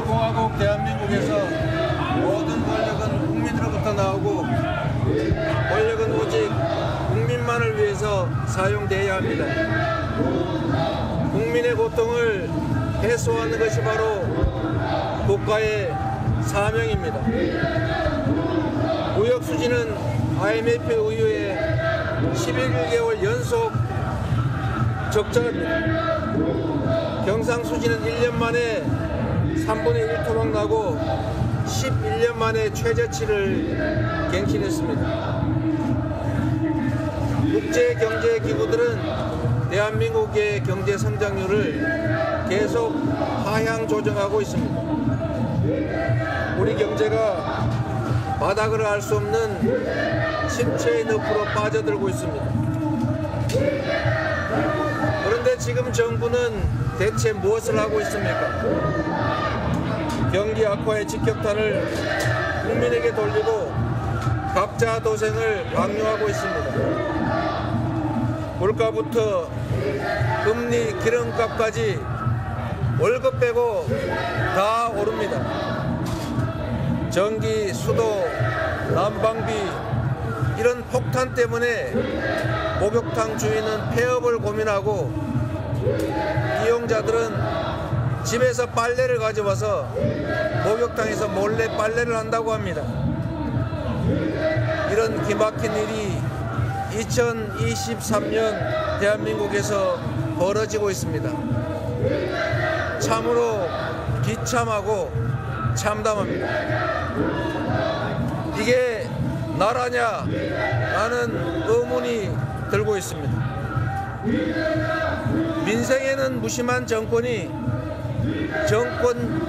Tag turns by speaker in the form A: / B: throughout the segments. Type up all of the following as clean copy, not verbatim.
A: 민주공화국 대한민국에서 모든 권력은 국민으로부터 나오고 권력은 오직 국민만을 위해서 사용되어야 합니다. 국민의 고통을 해소하는 것이 바로 국가의 사명입니다. 무역 수지는 IMF 이후에 11개월 연속 적자입니다. 경상 수지는 1년 만에 3분의 1 토막나고 11년 만에 최저치를 갱신했습니다. 국제경제기구들은 대한민국의 경제 성장률을 계속 하향 조정하고 있습니다. 우리 경제가 바닥을 알 수 없는 침체의 늪으로 빠져들고 있습니다. 그런데 지금 정부는 대체 무엇을 하고 있습니까? 경기 악화의 직격탄을 국민에게 돌리고 각자 도생을 강요하고 있습니다. 물가부터 금리, 기름값까지 월급 빼고 다 오릅니다. 전기, 수도, 난방비 이런 폭탄 때문에 목욕탕 주인은 폐업을 고민하고 이용자들은 집에서 빨래를 가져와서 목욕탕에서 몰래 빨래를 한다고 합니다. 이런 기막힌 일이 2023년 대한민국에서 벌어지고 있습니다. 참으로 비참하고 참담합니다. 이게 나라냐? 라는 의문이 들고 있습니다. 민생에는 무심한 정권이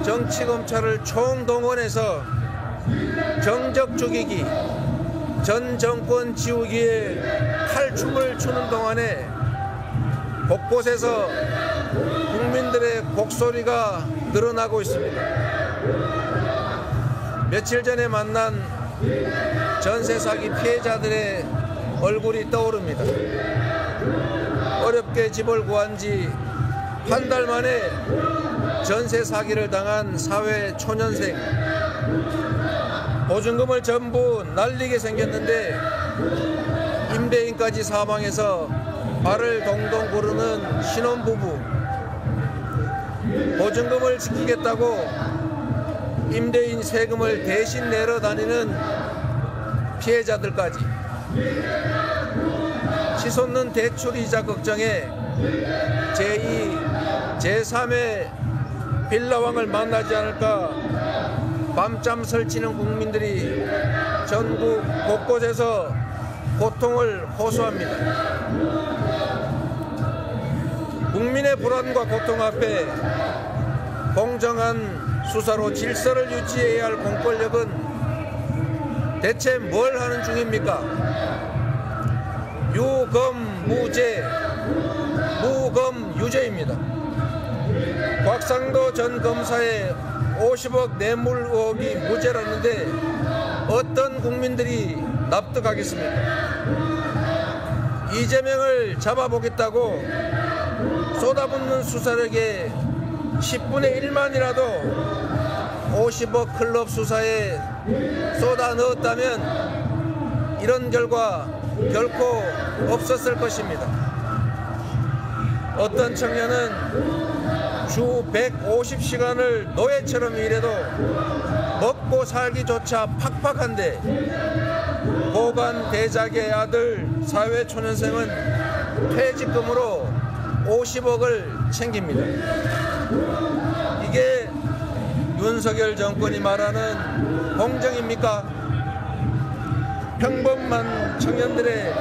A: 정치검찰을 총동원해서 정적 죽이기, 전 정권 지우기에 칼춤을 추는 동안에 곳곳에서 국민들의 곡소리가 늘어나고 있습니다. 며칠 전에 만난 전세 사기 피해자들의 얼굴이 떠오릅니다. 어렵게 집을 구한 지 한 달 만에 전세 사기를 당한 사회 초년생. 보증금을 전부 날리게 생겼는데 임대인까지 사망해서 발을 동동 구르는 신혼부부. 보증금을 지키겠다고 임대인 세금을 대신 내러 다니는 피해자들까지. 치솟는 대출이자 걱정에 제2, 제3의 빌라왕을 만나지 않을까 밤잠 설치는 국민들이 전국 곳곳에서 고통을 호소합니다. 국민의 불안과 고통 앞에 공정한 수사로 질서를 유지해야 할 공권력은 대체 뭘 하는 중입니까? 유검무죄, 무검유죄입니다. 곽상도 전 검사의 50억 뇌물 의혹이 무죄라는데 어떤 국민들이 납득하겠습니까? 이재명을 잡아보겠다고 쏟아붓는 수사력에 10분의 1만이라도 50억 클럽 수사에 쏟아 넣었다면 이런 결과 결코 없었을 것입니다. 어떤 청년은 주 150시간을 노예처럼 일해도 먹고 살기조차 팍팍한데 고관 대작의 아들 사회초년생은 퇴직금으로 50억을 챙깁니다. 이게 윤석열 정권이 말하는 공정입니까? 평범한 청년들의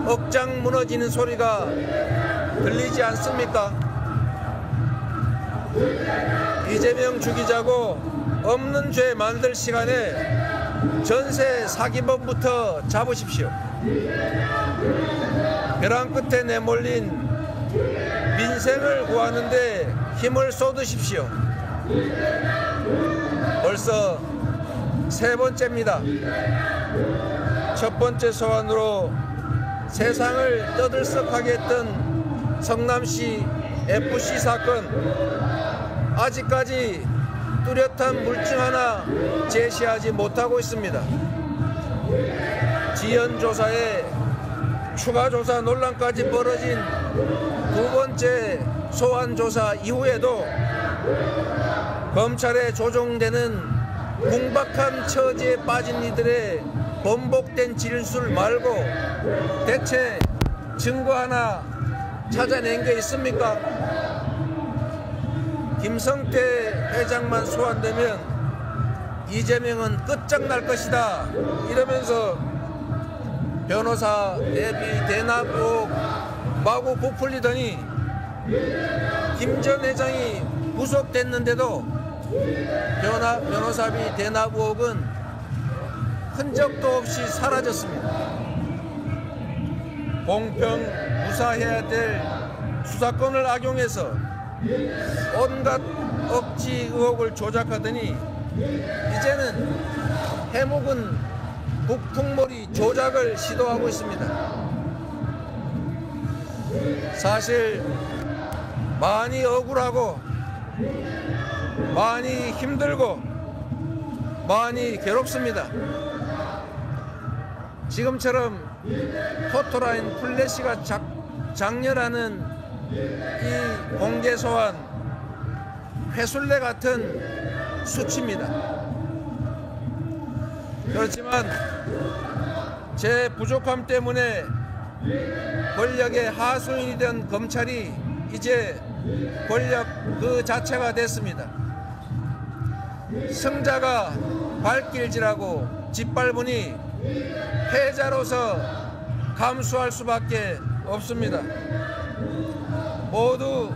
A: 억장 무너지는 소리가 들리지 않습니까? 이재명 죽이자고 없는 죄 만들 시간에 전세 사기범부터 잡으십시오. 벼랑 끝에 내몰린 민생을 구하는데 힘을 쏟으십시오. 벌써 세 번째입니다. 첫 번째 소환으로 세상을 떠들썩하게 했던 성남시 FC 사건, 아직까지 뚜렷한 물증 하나 제시하지 못하고 있습니다. 지연 조사에 추가 조사 논란까지 벌어진 두 번째 소환 조사 이후에도 검찰에 조종되는 궁박한 처지에 빠진 이들의 번복된 진술 말고 대체 증거 하나 찾아낸 게 있습니까? 김성태 회장만 소환되면 이재명은 끝장날 것이다 이러면서 변호사 대비 대납 의혹 마구 부풀리더니 김 전 회장이 구속됐는데도 변호사비 대납 의혹은 흔적도 없이 사라졌습니다. 공평 무사해야 될 수사권을 악용해서 온갖 억지 의혹을 조작하더니 이제는 해묵은 북풍몰이 조작을 시도하고 있습니다. 사실 많이 억울하고 많이 힘들고 많이 괴롭습니다. 지금처럼 포토라인 플래시가 장렬하는 이 공개 소환 회술래 같은 수치입니다. 그렇지만 제 부족함 때문에 권력의 하수인이 된 검찰이 이제 권력 그 자체가 됐습니다. 승자가 발길질하고 짓밟으니 패자로서 감수할 수밖에 없습니다. 모두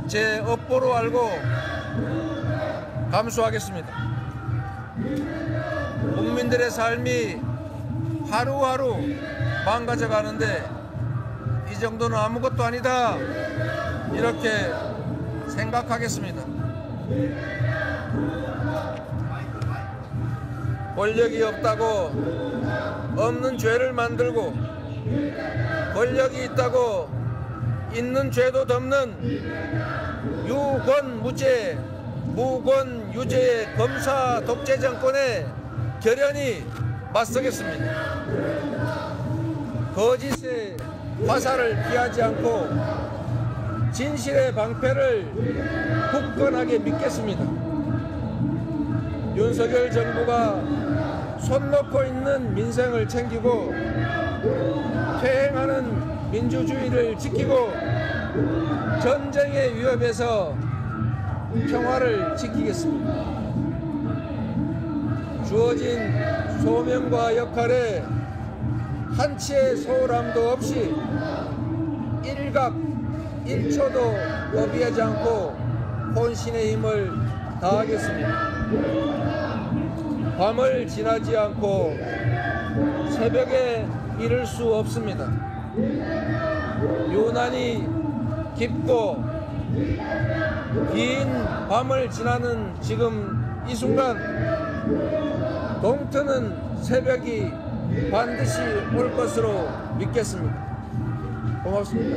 A: 제 업보로 알고 감수하겠습니다. 국민들의 삶이 하루하루 망가져가는데 이 정도는 아무것도 아니다 이렇게 생각하겠습니다. 권력이 없다고 없는 죄를 만들고 권력이 있다고 있는 죄도 덮는 유권무죄 무권유죄의 검사 독재 정권에 결연히 맞서겠습니다. 거짓의 화살을 피하지 않고 진실의 방패를 굳건하게 믿겠습니다. 윤석열 정부가 손 놓고 있는 민생을 챙기고 퇴행하는 민주주의를 지키고 전쟁의 위협에서 평화를 지키겠습니다. 주어진 소명과 역할에 한치의 소홀함도 없이 일각 1초도 거비하지 않고 혼신의 힘을 다하겠습니다. 밤을 지나지 않고 새벽에 이를 수 없습니다. 유난히 깊고 긴 밤을 지나는 지금 이 순간 동트는 새벽이 반드시 올 것으로 믿겠습니다. 고맙습니다.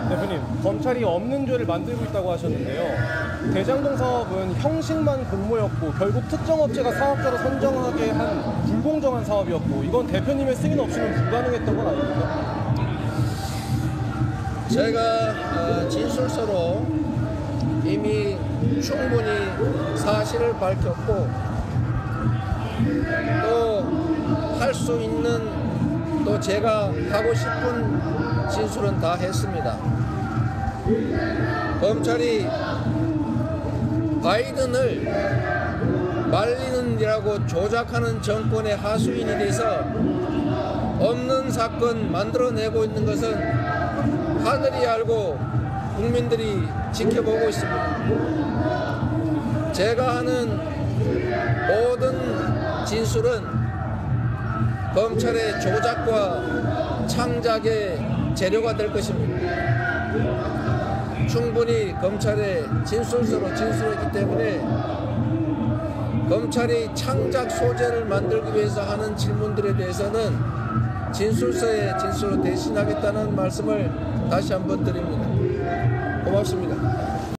B: 대표님, 검찰이 없는 죄를 만들고 있다고 하셨는데요. 대장동 사업은 형식만 공모였고 결국 특정 업체가 사업자로 선정하게 한 불공정한 사업이었고 이건 대표님의 승인 없이는 불가능했던 건 아닙니까?
A: 제가 진술서로 이미 충분히 사실을 밝혔고 또 할 수 있는 또 제가 하고 싶은 진술은 다 했습니다. 검찰이 바이든을 말리는이라고 조작하는 정권의 하수인이 돼서 없는 사건 만들어내고 있는 것은 하늘이 알고 국민들이 지켜보고 있습니다. 제가 하는 모든 진술은 검찰의 조작과 창작의 재료가 될 것입니다. 충분히 검찰의 진술서로 진술했기 때문에 검찰이 창작 소재를 만들기 위해서 하는 질문들에 대해서는 진술서에 진술로 대신하겠다는 말씀을 다시 한번 드립니다. 고맙습니다.